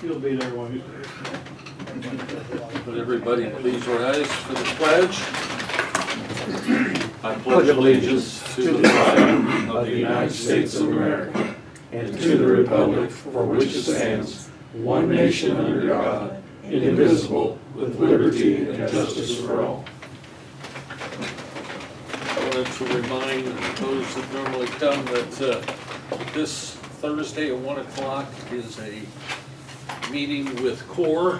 You'll be there when he's there. Would everybody please rise for the pledge? I pledge allegiance to the flag of the United States of America and to the republic for which it stands, one nation under God, indivisible, with liberty and justice for all. I wanted to remind those that normally come that this Thursday at 1 o'clock is a meeting with CORE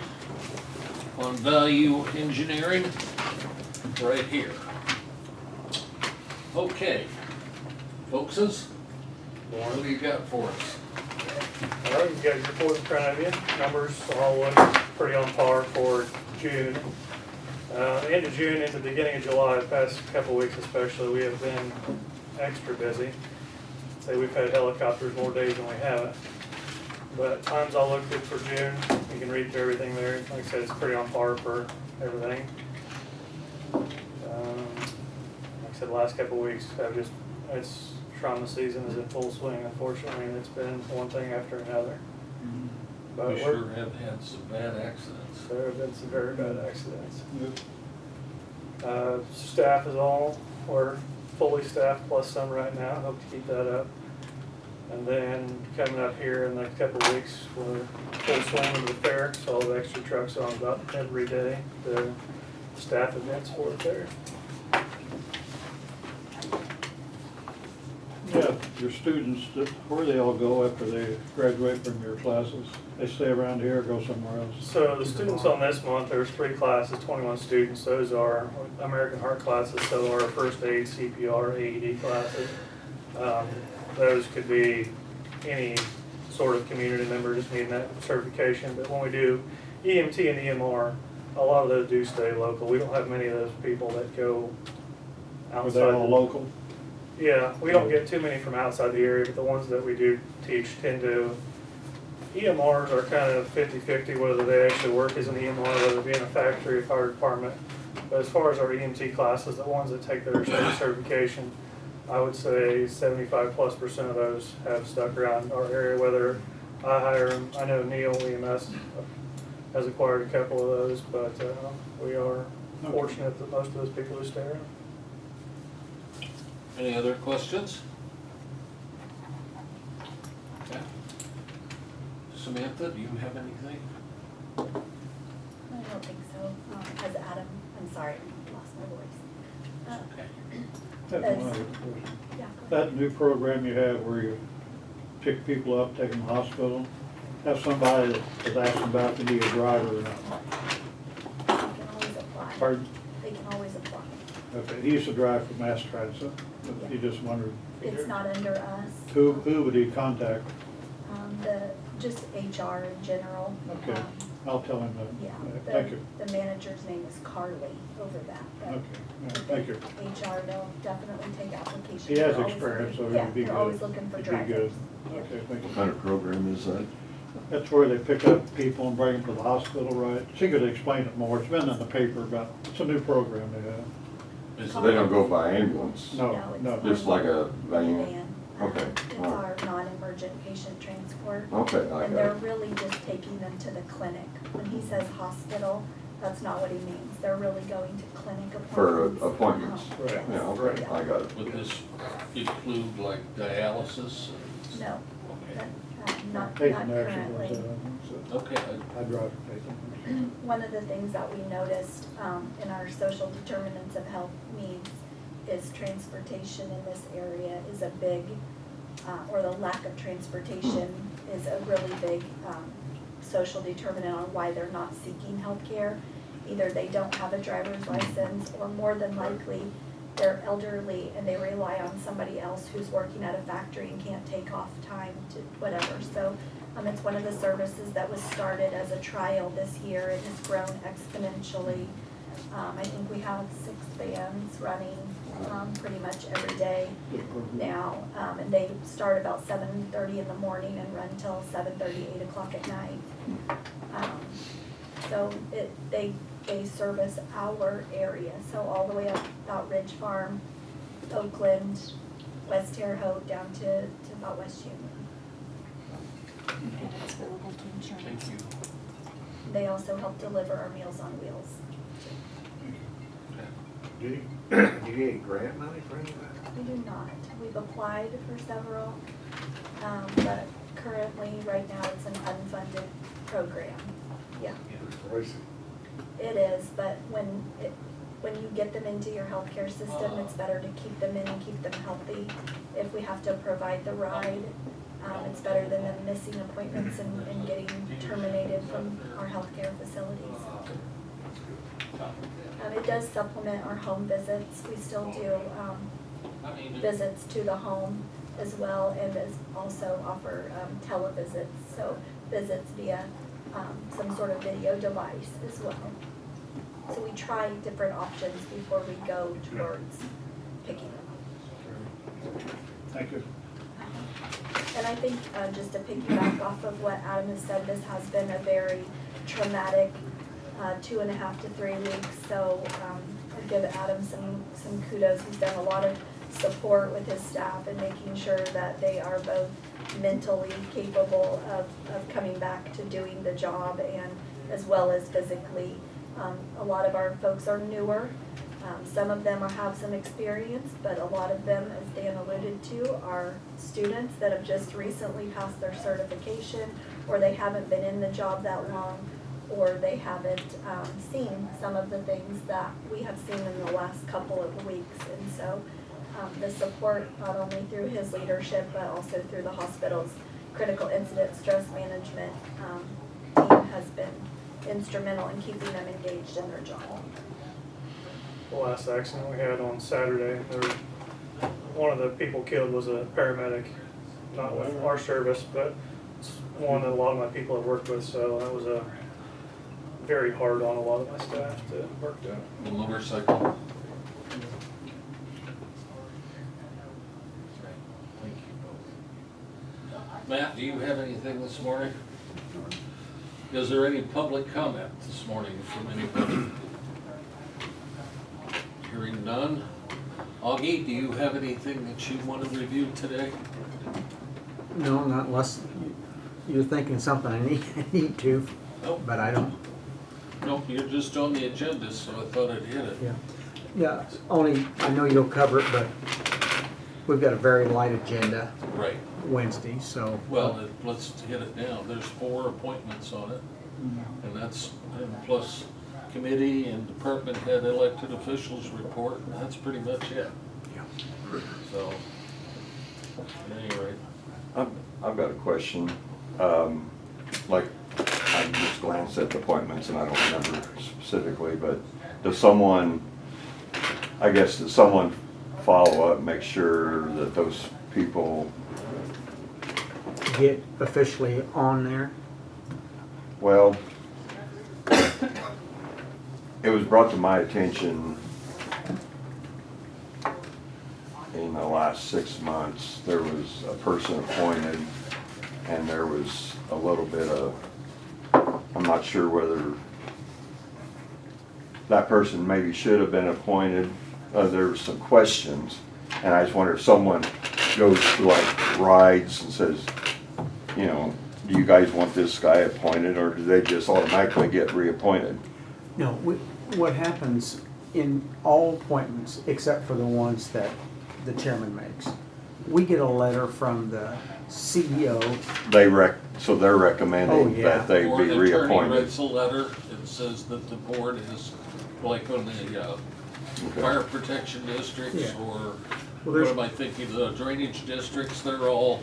on value engineering right here. Okay, folkses, what do you got for us? All right, you got your report in front of you. Numbers all look pretty on par for June. End of June into the beginning of July, the past couple weeks especially, we have been extra busy. Say we've had helicopters more days than we haven't. But times all look good for June. You can read through everything there. Like I said, it's pretty on par for everything. Like I said, the last couple of weeks, it's trauma season is in full swing, unfortunately, and it's been one thing after another. But We sure have had some bad accidents. there have been some very bad accidents. Staff is all, we're fully staffed plus some right now. Hope to keep that up. And then coming up here in the couple of weeks, we're full swing into the fair, so all the extra trucks on about every day, the staff events for the fair. Yeah, your students, where they all go after they graduate from your classes? They stay around here or go somewhere else? So the students on this month, there's 3 classes, 21 students. Those are American Heart classes, so our first aid, CPR, AED classes. Those could be any sort of community member just needing that certification. But when we do EMT and EMR, a lot of those do stay local. We don't have many of those people that go Are outside. they all local? Yeah, we don't get too many from outside the area, but the ones that we do teach tend to. EMRs are kind of 50-50 whether they actually work as an EMR, whether it be in a factory or fire department. But as far as our EMT classes, the ones that take their state certification, I would say 75+% of those have stuck around our area, whether I hire them. I know Neil EMS has acquired a couple of those, but we are fortunate that most of those people do stay around. Any other questions? Okay. Samantha, do you have anything? I don't think so, because Adam, I'm sorry, I lost my voice. Okay. That's one other question. Yeah, go ahead. That new program you have where you pick people up, take them to the hospital, have somebody that is asking about to be a driver or not. They can always apply. Pardon? They can always apply. Okay, he used to drive for Mass Transit, but he just wondered. It's not under us. Who would he contact? Just HR in general. Okay, I'll tell him that. Yeah, Thank you. the manager's name is Carly over that. but Okay, yeah, if thank you. HR, they'll definitely take applications. He has They're always experience, so looking- he'd be good. Yeah, they're always looking for He'd be drivers. good. Yeah. Okay, thank What you. kind of program is that? That's where they pick up people and bring them to the hospital, right? She could explain it more. It's been in the paper about, it's a new program they have. Is So they don't go by ambulance? No, it's no. Just like a van? Van. Okay, It's all our right. non-emergent patient transport. Okay, I And got they're it. really just taking them to the clinic. When he says hospital, that's not what he means. They're really going to clinic For appointments. appointments? Yes. Yeah, okay, I got it. Would this include like dialysis? No, Okay. not Peyton actually currently. does that, I think, so. Okay, I drive for Peyton. One of the things that we noticed in our social determinants of health needs is transportation in this area is a big, or the lack of transportation is a really big social determinant on why they're not seeking health care. Either they don't have a driver's license, or more than likely, they're elderly and they rely on somebody else who's working at a factory and can't take off time to whatever. So it's one of the services that was started as a trial this year. It has grown exponentially. I think we have 6 vans running pretty much every day now. And they start about 7:30 in the morning and run till 7:30, 8 o'clock at night. So they service our area, so all the way up about Ridge Farm, Oakland, West Terre Haute, down to about West Union. And it's available to insurance. thank you. they also help deliver our Meals on Wheels. Do you get any grant money for any of that? We do not. We've applied for several, but currently, right now, it's an unfunded program. Yeah, It's pricey. it is, but when you get them into your healthcare system, it's better to keep them in and keep them healthy. If we have to provide the ride, it's better than them missing appointments and getting terminated from our healthcare facilities. It does supplement our home visits. We still do visits to the home as well, and also offer televisits, so visits via some sort of video device as well. So we try different options before we go towards picking them. Thank you. And I think, just to piggyback off of what Adam has said, this has been a very traumatic 2.5 to 3 weeks. So I give Adam some kudos. He's done a lot of support with his staff and making sure that they are both mentally capable of coming back to doing the job, and as well as physically. A lot of our folks are newer. Some of them have some experience, but a lot of them, as Dan alluded to, are students that have just recently passed their certification, or they haven't been in the job that long, or they haven't seen some of the things that we have seen in the last couple of weeks. And so the support, not only through his leadership, but also through the hospital's critical incident stress management team, has been instrumental in keeping them engaged in their job. The last accident we had on Saturday, one of the people killed was a paramedic, not with our service, but it's one that a lot of my people have worked with, so that was very hard on a lot of my staff to work that. The motorcycle. Matt, do you have anything this morning? Is there any public comment this morning from anybody? Hearing none. Augie, do you have anything that you want to review today? No, not unless you're thinking something I need to, Nope. but I don't. Nope, you're just on the agenda, so I thought I'd hit it. Yeah, only, I know you'll cover it, but we've got a very light agenda Right. Wednesday, so. Well, let's hit it now. There's 4 appointments on it, and that's, and plus committee and department head elected officials report, and that's pretty much it. Yeah. So, at any rate, I've got a question. Like, I just glanced at the appointments and I don't remember specifically, but does someone follow up, make sure that those people, Get officially on there. well, it was brought to my attention in the last 6 months, there was a person appointed and there was a little bit of, I'm not sure whether that person maybe should have been appointed. There were some questions, and I just wonder if someone goes to like rides and says, you know, do you guys want this guy appointed, or do they just automatically get reappointed? No, what happens in all appointments, except for the ones that the chairman makes, we get a letter from the CEO. So they're recommending Oh, yeah. that they or be the attorney reappointed. writes a letter that says that the board is, like on the Okay. fire protection districts, Yeah. or Well, what there's- am I thinking, the drainage districts, they're all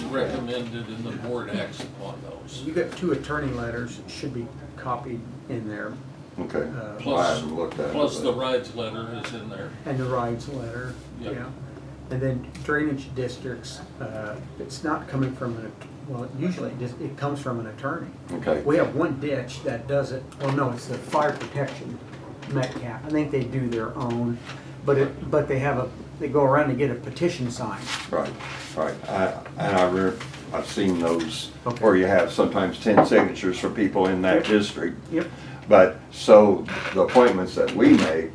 recommended and the board acts upon those. You got 2 attorney letters, should be copied in there, Okay, Uh, well, I haven't looked at it. Plus the but- rides letter is in there. and the rights letter, Yep. yeah. And then drainage districts, it's not coming from usually it comes from an attorney. Okay, We have one ditch that does it, well, no, it's the fire protection Metcalf. I think they do their own, but they go around and get a petition signed. right. I've seen those Okay. where you have sometimes 10 signatures for people in that Yep. district. Yep. But, so the appointments that we make,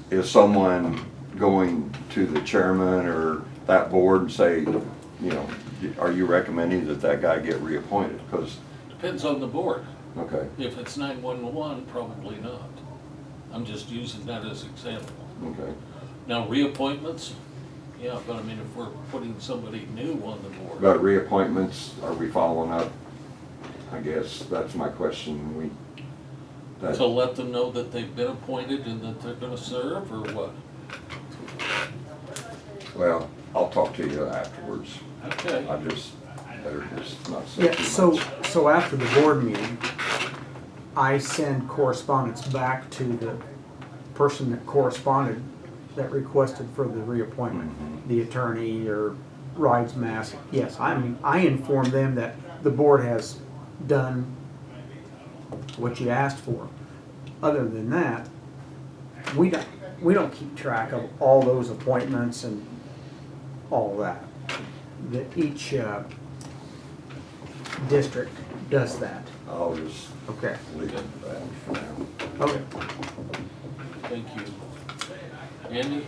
is someone going to the chairman or that board and say, you know, are you recommending that that guy get reappointed? Because, Depends on the board. Okay, If it's 911, probably not. I'm just using that as example. okay. Now, reappointments, yeah, but I mean, if we're putting somebody new on the board. About reappointments, are we following up? I guess that's my question. To let them know that they've been appointed and that they're gonna serve, or what? Well, I'll talk to you afterwards. Okay. I just, better just not say Yeah, too so, much. so after the board meeting, I send correspondence back to the person that corresponded, that requested for the reappointment, the attorney or Rides Mass. Yes, I inform them that the board has done what you asked for. Other than that, we don't keep track of all those appointments and all that. Each district does that. I'll just Okay. leave it at that for now. Okay. Thank you. Andy?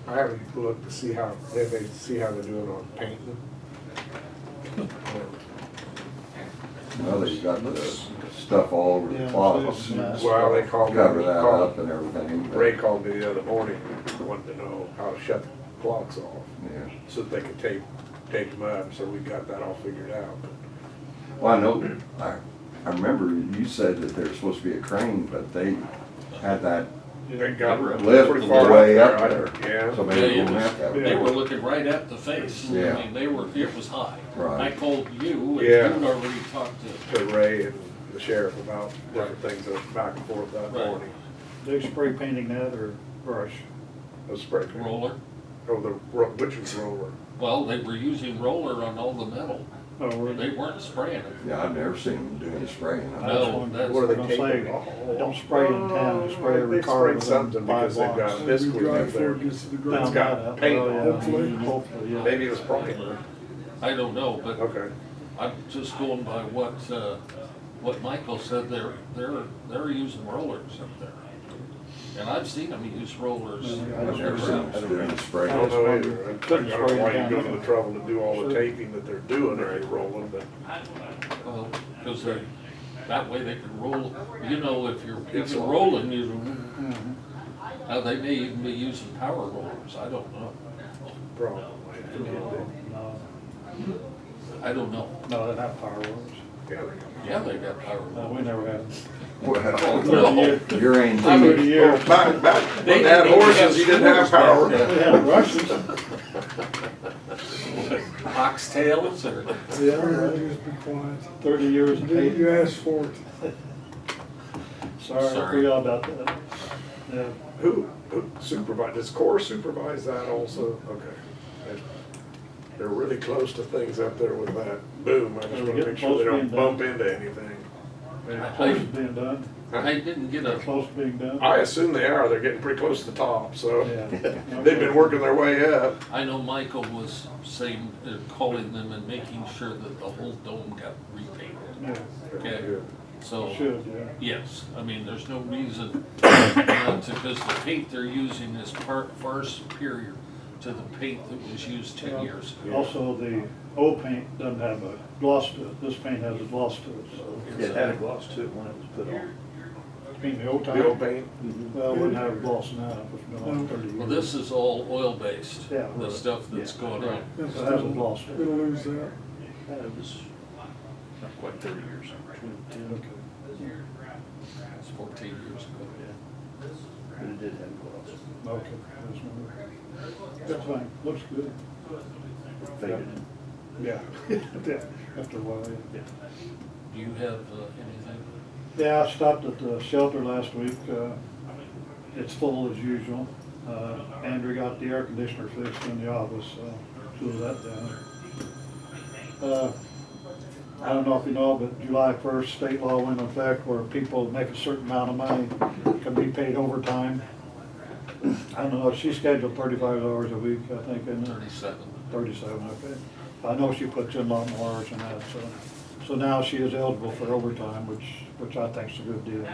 I haven't looked to see how, they see how they're doing on painting. Well, they've got the stuff all over the Yeah, closets. it's- Well, they called me. Cover that up and everything. but- Ray called me the other morning, wanted to know how to shut the clocks off, Yeah. so that they could tape them up, so we got that all figured out. Well, I know, I remember you said that there's supposed to be a crane, but they had that They got lift pretty far way up up there. there. So Yeah, maybe Yeah, we it won't was- have to have They it. were looking right at the face. Yeah. I mean, it was high. Right. I called you, and Yeah. you'd already talked to, to Ray and the sheriff about different things that back and forth that Right. morning. They spray painting that or brush? The spray paint. roller. Oh, which was roller? Well, they were using roller on all the metal. Oh, were They they? weren't spraying it. Yeah, I've never seen them do any spraying. No, That's What are they what I'm saying. taping? They don't spray in town, they spray every They car sprayed within something 5 because they've blocks. got this up there. Found It's that got out. paint Oh, on yeah. it. Hopefully, yeah. Maybe it was primer. I don't know, but Okay. I'm just going by what Michael said, they're using rollers up there. And I've seen them use rollers. Yeah, I've never seen them doing I spraying. don't know either. I Couldn't don't know spray why it you down. go to the trouble to do all the Sure. taping that they're doing if you're rolling, but Well, because that way they can roll, you know, if you're rolling, now they may even be using power rollers, I don't know. probably. No, I don't know. no, they don't have power rollers. Yeah, Yeah, they got power No, we rollers. never had them. Well, No. you're ain't. 30 years. Back They when they had didn't even horses, have you didn't have screws power. back They had brushes. Oxtails or, Yeah, just be quiet. 30 years of painting. You asked for it. Sorry, I Sorry. forgot about that. Yeah. Who supervise, does Core supervise that also? Okay. They're really close to things up there with that boom. I just Are we wanna getting make sure they close to don't being bump done? into anything. They're close to being done. I didn't get They're a, close to being done. I assume they are, they're getting pretty close to the top, so Yeah. they've been working their way up. I know Michael was saying, calling them and making sure that the whole dome got repainted. Yeah, Okay, so. should, yeah. Yes, I mean, there's no reason not to, because the paint they're using is far superior to the paint that was used 10 years ago. Also, the old paint doesn't have a gloss to it. This paint has a gloss to it, so. It had a gloss to it when it was put on. You mean the old time? The old paint, Well, it wouldn't have a gloss now, it's been on 30 years. Well, this is all oil-based, Yeah, the right. stuff that's going on. Right, so it has a gloss to It'll it. lose that. It was not quite 30 years, 22, Okay. It's 14 years ago. but it did have gloss. Okay. That's fine, looks good. Faded. Yeah. Yeah, after a while, yeah. Do you have anything? Yeah, I stopped at the shelter last week. It's full as usual. Andrew got the air conditioner fixed in the office, so blew that down. I don't know if you know, but July 1st, state law went into effect where people make a certain amount of money can be paid overtime. I don't know, she's scheduled 35 hours a week, I think, in 37. 37, okay. I know she puts in a lot more hours than that, so now she is eligible for overtime, which I think is a good deal.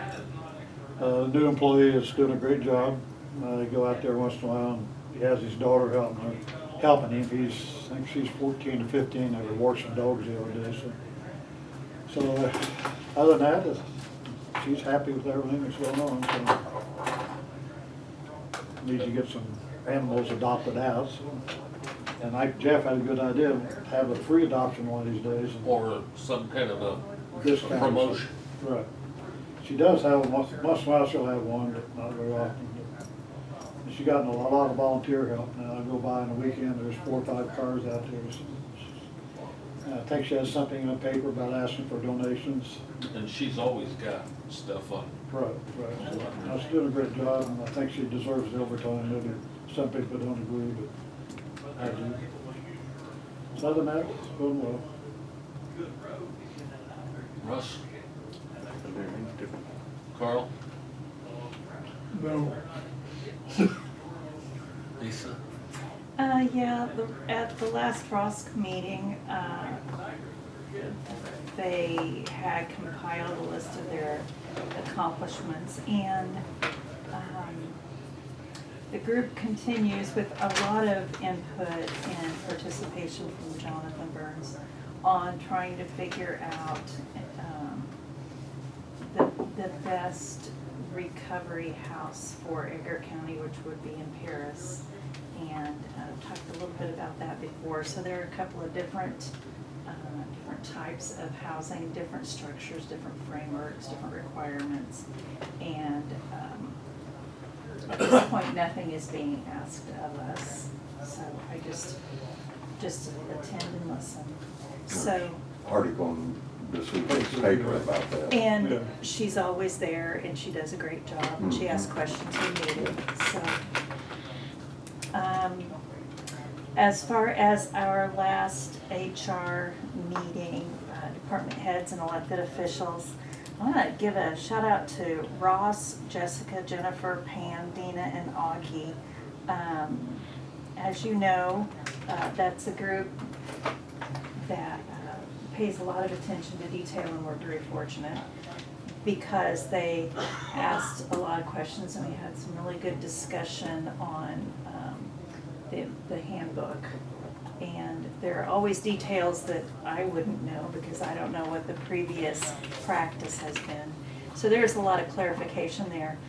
The new employee is doing a great job. They go out there once in a while, and he has his daughter helping him. I think she's 14 to 15. They were washing dogs the other day, so So, other than that, she's happy with everything that's going on, so. Need to get some animals adopted out, so. And Jeff had a good idea, have a free adoption one of these days. and Or some kind of a discount. promotion. Right. She does have, once in a while she'll have one, but not very often. And she gotten a lot of volunteer help now. I go by on the weekend, there's 4 or 5 cars out there. So, I think she has something in the paper about asking for donations. And she's always got stuff on. Right, right. So, she's doing a great job, and I think she deserves the overtime. Maybe some people don't agree, but I do. So other than that, it's going well. Russ? Carl? No, Lisa? Yeah, at the last FROSC meeting, they had compiled a list of their accomplishments, and the group continues with a lot of input and participation from Jonathan Burns on trying to figure out the best recovery house for Edgar County, which would be in Paris. And talked a little bit about that before. So there are a couple of different types of housing, different structures, different frameworks, different requirements. And at this point, nothing is being asked of us. So I just attend and listen. So. Article in this week's paper about that. And Yeah. she's always there, and she does a great job, and she asks questions when needed, so. As far as our last HR meeting, department heads and elected officials, I want to give a shout out to Ross, Jessica, Jennifer, Pam, Dina, and Augie. As you know, that's a group that pays a lot of attention to detail, and we're very fortunate because they asked a lot of questions, and we had some really good discussion on the handbook. And there are always details that I wouldn't know because I don't know what the previous practice has been. So there's a lot of clarification there.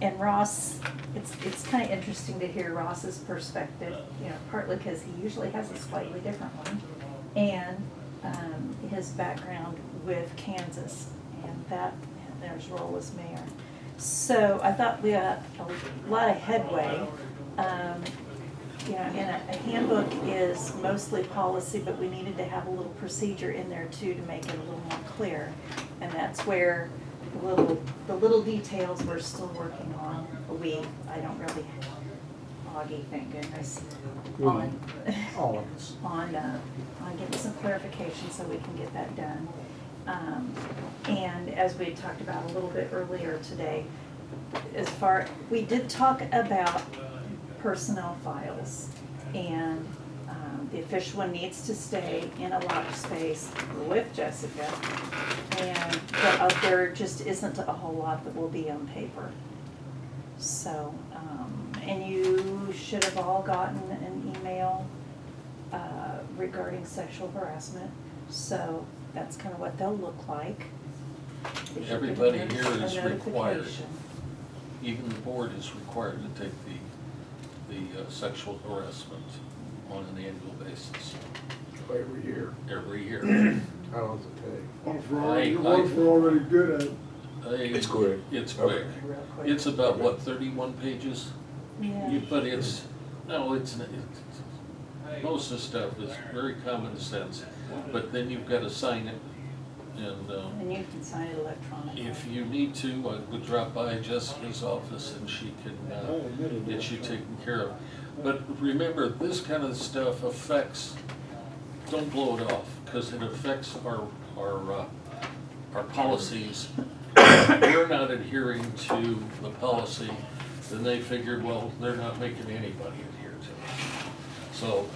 And Ross, it's kind of interesting to hear Ross's perspective, you know, partly because he usually has a slightly different one, and his background with Kansas and his role as mayor. So I thought we got a lot of headway. You know, and a handbook is mostly policy, but we needed to have a little procedure in there too to make it a little more clear. And that's where the little details we're still working on. I don't really, Augie, thank goodness, on, All of us. on getting some clarification so we can get that done. And as we talked about a little bit earlier today, we did talk about personnel files, and the official one needs to stay in a locked space with Jessica, and there just isn't a whole lot that will be on paper. So, and you should have all gotten an email regarding sexual harassment, so that's kind of what they'll look like. They should get Everybody a here is required. notification. Even the board is required to take the sexual harassment on an annual basis, Every year. every year. How long does it take? what if we're already good at it? It's quick. It's quick. Real quick. It's about, what, 31 pages? Yeah. But it's most of the stuff is very common sense, but then you've got to sign it, and And you can sign it electronically. if you need to, I would drop by Jessica's office and she can get you taken care of. But remember, this kind of stuff affects, don't blow it off, because it affects our policies. We're not adhering to the policy, then they figured, well, they're not making anybody adhere to it. So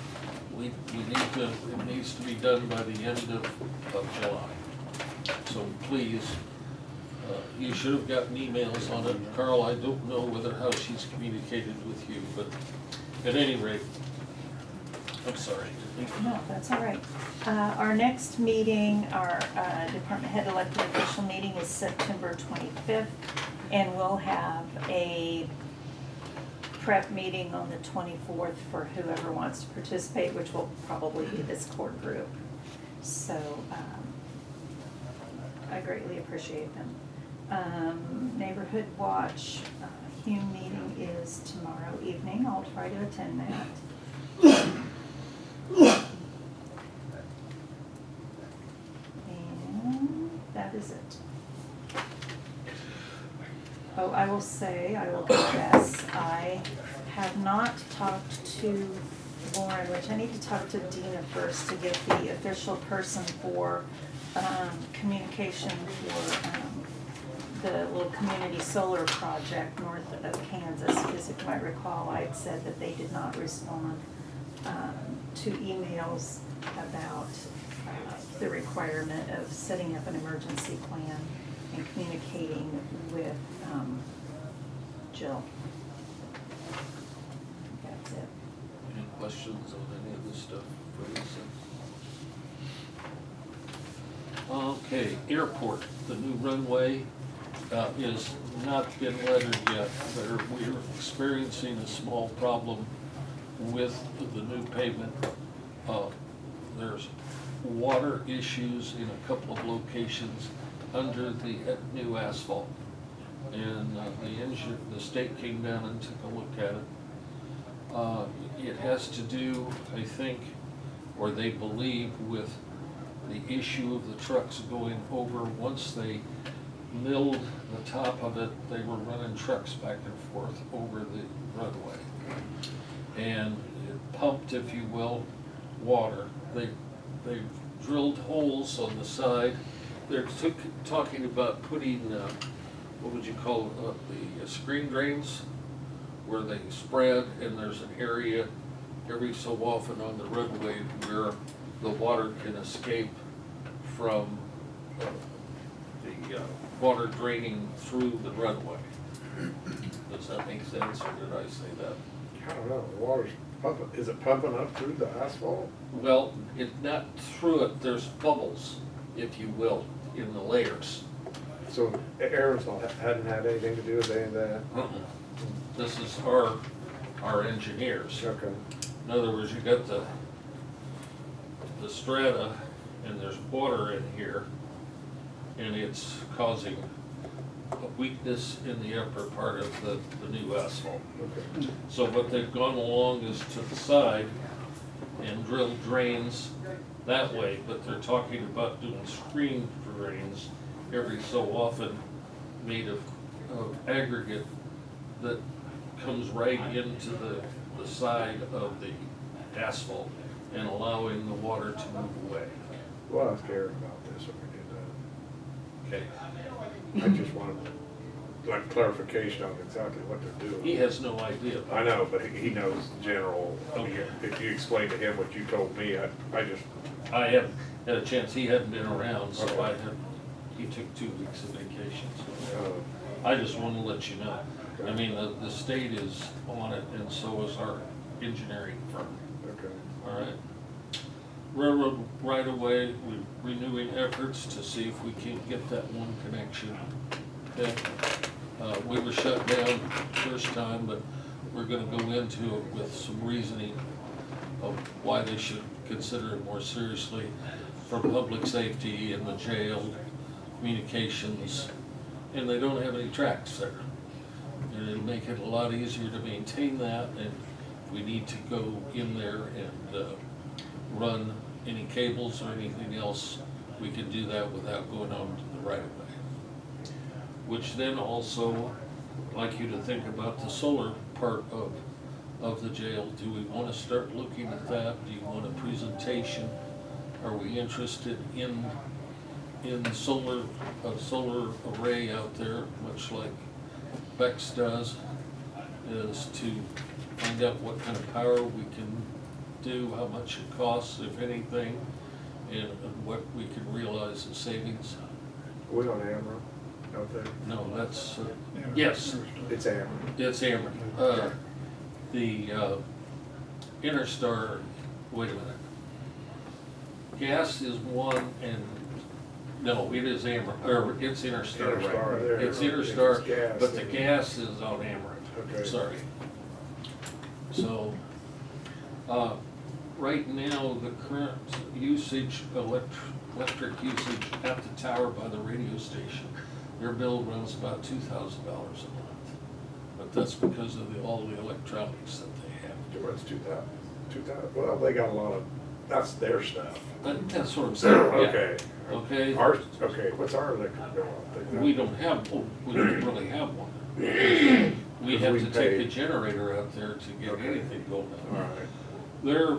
we need to, it needs to be done by the end of July. So please, you should have gotten emails on it. Carl, I don't know how she's communicated with you, but at any rate, I'm sorry. No, that's all right. Our next meeting, our department head elected official meeting is September 25th, and we'll have a prep meeting on the 24th for whoever wants to participate, which will probably be this core group. So I greatly appreciate them. Neighborhood Watch Hume meeting is tomorrow evening. I'll try to attend that. And that is it. Oh, I will say, I will confess, I have not talked to Lauren, which I need to talk to Dina first to get the official person for communication for the little community solar project north of Kansas, because if you might recall, I had said that they did not respond to emails about the requirement of setting up an emergency plan and communicating with Jill. That's it. Any questions on any of this stuff for Lisa? Okay, airport, the new runway is not been lettered yet. We're experiencing a small problem with the new pavement. There's water issues in a couple of locations under the new asphalt. And the state came down and took a look at it. It has to do, I think, or they believe, with the issue of the trucks going over. Once they milled the top of it, they were running trucks back and forth over the runway. And it pumped, if you will, water. They drilled holes on the side. They're talking about putting, what would you call the screen drains, where they spread, and there's an area every so often on the roadway where the water can escape from the water draining through the runway. Does that make sense, or did I say that? I don't know, the water's pumping, is it pumping up through the asphalt? Well, it's not through it, there's bubbles, if you will, in the layers. So Aaron's hadn't had anything to do with any of that? This is our engineers. Okay. In other words, you got the strata, and there's water in here, and it's causing a weakness in the upper part of the new asphalt. Okay. So what they've gone along is to the side and drilled drains that way, but they're talking about doing screen drains every so often, made of aggregate that comes right into the side of the asphalt and allowing the water to move away. Well, I was scared about this when we did Okay. that. I just wanted like clarification on exactly what they're doing. He has no idea. I know, but he knows general. Okay. If you explain to him what you told me, I haven't had a chance, he hadn't been around, so Okay. he took 2 weeks of vacation, so. uh, I just want to let you know. I mean, the state is on it, and so is our engineering firm, okay. all right? Railroad right-of-way, we're renewing efforts to see if we can get that one connection. Okay? We were shut down first time, but we're gonna go into it with some reasoning of why they should consider it more seriously for public safety and the jail, communications, and they don't have any tracks there. And it'll make it a lot easier to maintain that, and if we need to go in there and run any cables or anything else, we can do that without going on to the right of way. Which then also, I'd like you to think about the solar part of the jail. Do we want to start looking at that? Do you want a presentation? Are we interested in a solar array out there, much like Bex does, is to find out what kind of power we can do, how much it costs, if anything, and what we can realize in savings. We on Ameren out there? No, that's, yes, It's Ameren. it's Ameren. The Interstar wait a minute. Gas is one and, no, it is or it's Interstar. Interstar there. It's If Interstar, it's gas, but the then- gas is on Amaret. Okay. Sorry. So, right now, the current usage, electric usage at the tower by the radio station, their bill runs about $2,000 a month. But that's because of all the electronics that they have. It runs 2,000, well, they got a lot of, that's their stuff. That's what I'm saying, yeah. Okay. Okay? Ours, okay, what's our electric bill? I think that- We don't really have one. We Because have we to take pay- a generator out there to get Okay. anything going All on. right. They're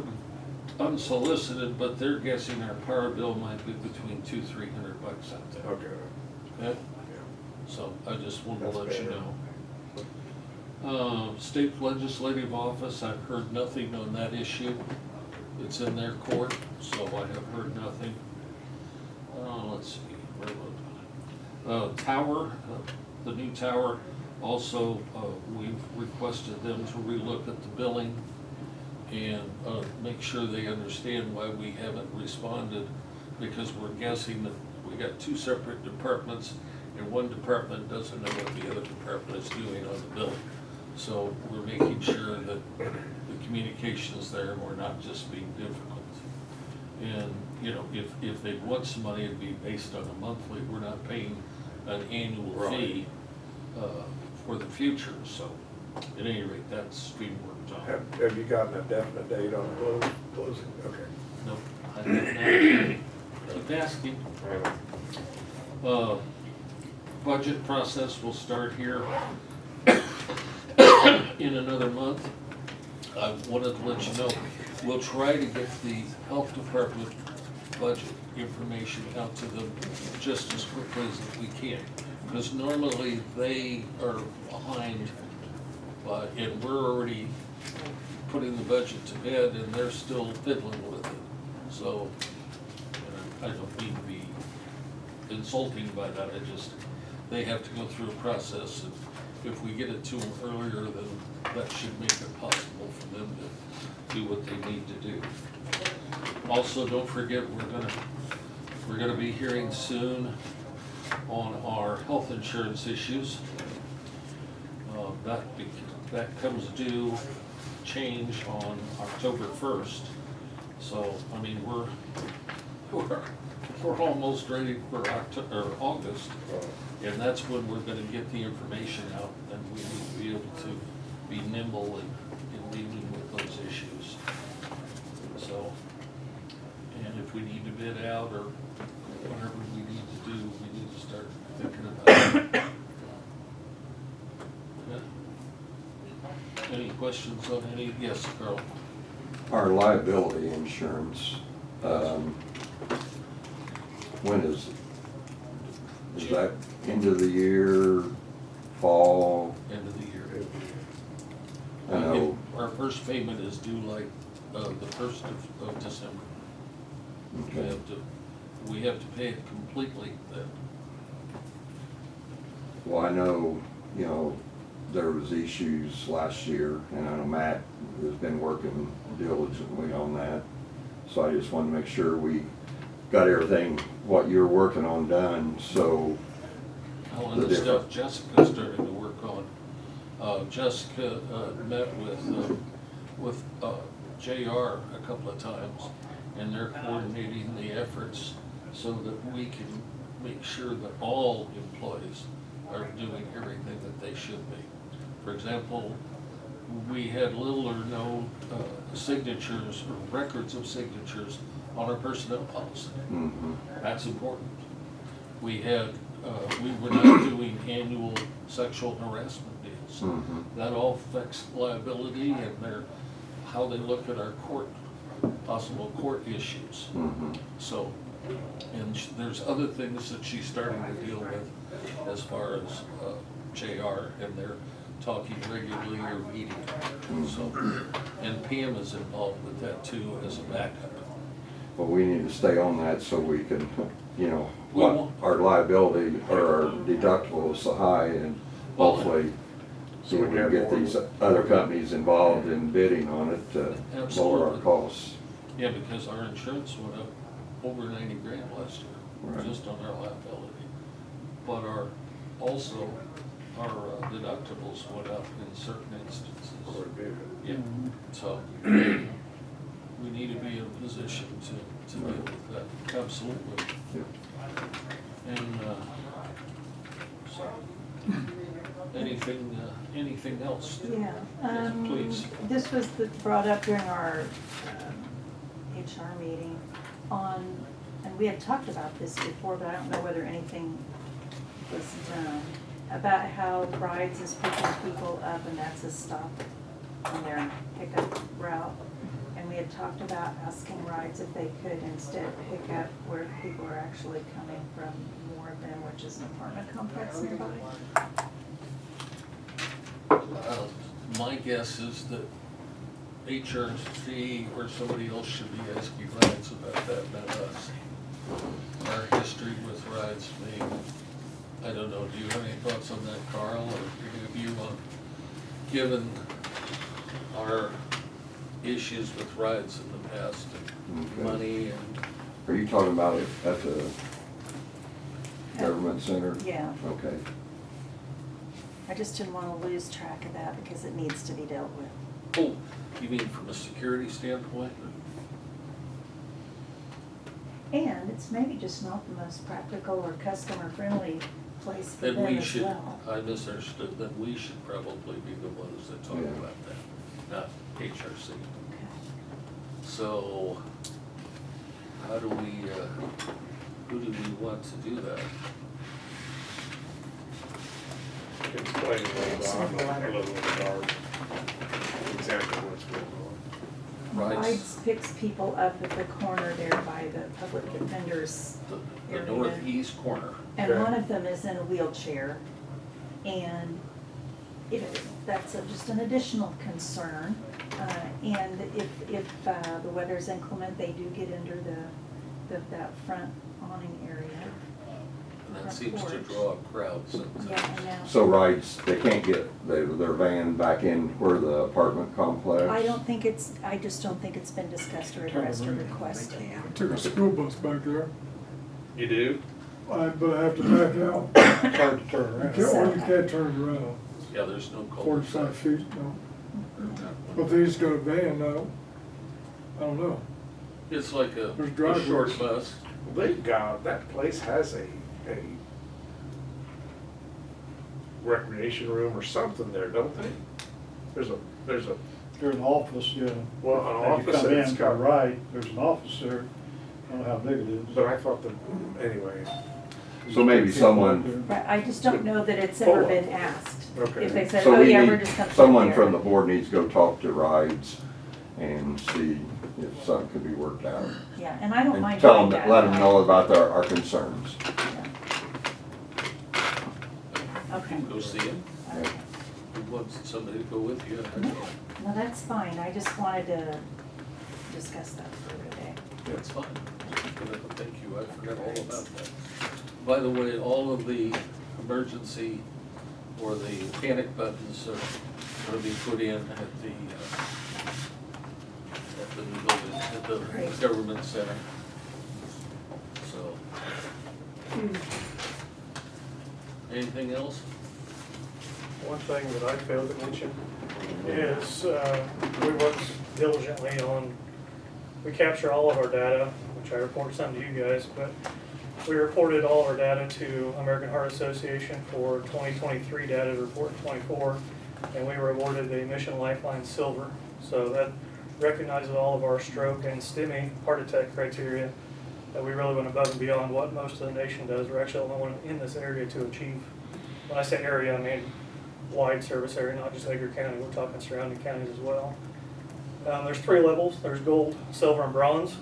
unsolicited, but they're guessing our power bill might be between $200-300 out there. Okay. Okay? Yeah. So I just wanted to That's let you fair. know. State legislative office, I've heard nothing on that issue. It's in their court, so I have heard nothing. Let's see, where was it? Tower, the new tower, also, we've requested them to relook at the billing and make sure they understand why we haven't responded, because we're guessing that we got two separate departments, and one department doesn't know what the other department is doing on the billing. So we're making sure that the communication is there and we're not just being difficult. And, you know, if they want some money, it'd be based on a monthly, we're not paying an annual fee for the future, so at any rate, that's being worked on. Have you gotten a definite date on closing? Okay. No, I have not. Keep asking. Budget process will start here in another month. I wanted to let you know, we'll try to get the health department budget information out to them just as quickly as we can. Because normally they are behind, and we're already putting the budget to bed and they're still fiddling with it. So, I don't mean to be insulting by that, they have to go through a process, and if we get it to them earlier, then that should make it possible for them to do what they need to do. Also, don't forget, we're gonna be hearing soon on our health insurance issues. That comes due change on October 1st. So, I mean, we're almost ready for August, and that's when we're gonna get the information out, and we need to be able to be nimble in dealing with those issues. So, and if we need to bid out or whatever we need to do, we need to start thinking about it. Yeah. Any questions on any? Yes, Carl? Our liability insurance, when is that end of the year, fall? End of the year. I know, Our first payment is due like, the 1st of December. okay. We have to pay it completely then. Well, I know, you know, there was issues last year, and I know Matt has been working diligently on that. So I just wanted to make sure we got everything, what you're working on done, so. Oh, and The the stuff different- Jessica's starting to work on. Jessica met with JR a couple of times, and they're coordinating the efforts so that we can make sure that all employees are doing everything that they should be. For example, we had little or no signatures or records of signatures on our personnel policy. Mhm. That's important. We had, we were not doing annual sexual harassment deals. Mhm. That all affects liability and how they look at our possible court issues. Mhm. So, and there's other things that she's starting to deal with as far as JR, and they're talking regularly or meeting. So, and Pam is involved with that too as a backup. But we need to stay on that so we can, you know, We what won't- our liability or our deductible is so high, and hopefully So we we can have get more- these other companies involved in bidding on it to lower our Absolutely. costs. Yeah, because our insurance went up over 90 grand last year, Right. just on our liability. But also, our deductibles went up in certain instances. Or did it? Yeah, so we need to be in a position to deal with that, absolutely. And, so, anything else? Yeah, Yes, please. this was brought up during our HR meeting on, and we had talked about this before, but I don't know whether anything was done, about how Rides is picking people up and that's a stop on their pickup route. And we had talked about asking Rides if they could instead pick up where people are actually coming from, more of them, which is an apartment complex nearby. My guess is that HRC or somebody else should be asking Rides about that, not us. Our history with Rides being, I don't know, do you have any thoughts on that, Carl, or have you, given our issues with Rides in the past, and Okay. money and, Are you talking about it at the government center? Yeah, Okay. I just didn't want to lose track of that because it needs to be dealt with. oh, you mean from a security standpoint? And it's maybe just not the most practical or customer-friendly place for Then them we as should, well. I misunderstood, then we should probably be the ones that talk Yeah. about that, not HRC. Okay. So, how do we, who do we want to do that? Explain a little, I'm a little in the dark. Exactly what's going on. Rides, Rides picks people up at the corner there by the public defender's the area. northeast corner. And Okay. one of them is in a wheelchair, and that's just an additional concern. And if the weather's inclement, they do get under that front awning area. And that front seems to porch. draw a crowd sometimes. Yeah, I know. So rides, they can't get their van back in where the apartment complex? I just don't think it's been discussed or addressed or requested. I took a school bus back there, You do? but I have to back out. It's hard to turn You around. can't, well, you can't turn around, Yeah, there's no cul 45 feet, no. But if they just got a van, no. I don't know. It's like a There's a driveways. short bus. They've got, that place has a recreation room or something there, don't they? There's a, There's an office, yeah. well, an As you office come that's in to the got, right, there's an office there. I don't know how big it is. but I thought that, anyway, So maybe someone, Right, I just don't know that it's ever been asked. Okay. If they said, so oh we yeah, we're need, just gonna. put someone there. from the board needs to go talk to rides and see if something could be worked out. Yeah, and I don't mind And tell doing them, that. let them know about our concerns. Yeah. Okay. Go see him. Okay. Who wants somebody to go with you? No, that's fine. I just wanted to discuss that further today. That's fine. Thank you, I forgot all about that. By the way, all of the emergency or the panic buttons are gonna be put in at the new building, at the Great. government center. So, anything else? One thing that I failed to mention is, we worked diligently on, we capture all of our data, which I report some to you guys, but we reported all of our data to American Heart Association for 2023 data to report in '24, and we were awarded the Mission Lifeline Silver. So that recognizes all of our stroke and STEMI heart attack criteria, that we really went above and beyond what most of the nation does. We're actually the only one in this area to achieve. When I say area, I mean wide service area, not just Edgar County. We're talking surrounding counties as well. There's 3 levels. There's gold, silver, and bronze.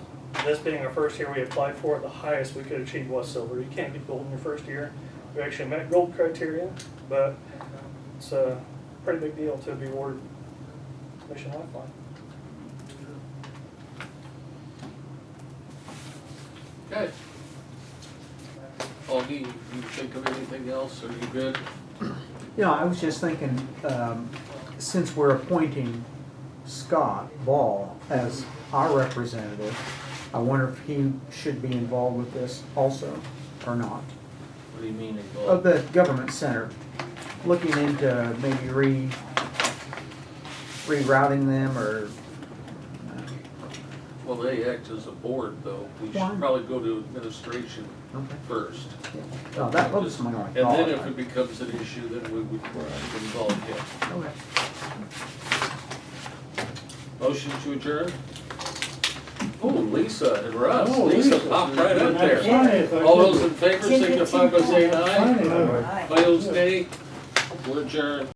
This being our first year we applied for it, the highest we could achieve was silver. You can't get gold in your first year. We actually met gold criteria, but it's a pretty big deal to be awarded Mission Lifeline. Okay. Augie, you think of anything else? Are you good? Yeah, I was just thinking, since we're appointing Scott Ball as our representative. I wonder if he should be involved with this also, or not. What do you mean Of involved? the government center, looking into maybe rerouting them or, Well, they act as a board, though. We Why? should probably go to administration okay. first. Oh, that was my only And thought. then if it becomes an issue, then we would involve him. Okay. Motion to adjourn? Oh, Lisa and Russ. Oh, Lisa Lisa. popped right up Didn't have to sign there. anything, All did those you? in favor signify by saying aye. Sign it. Aye. Opposed, nay. We're adjourned.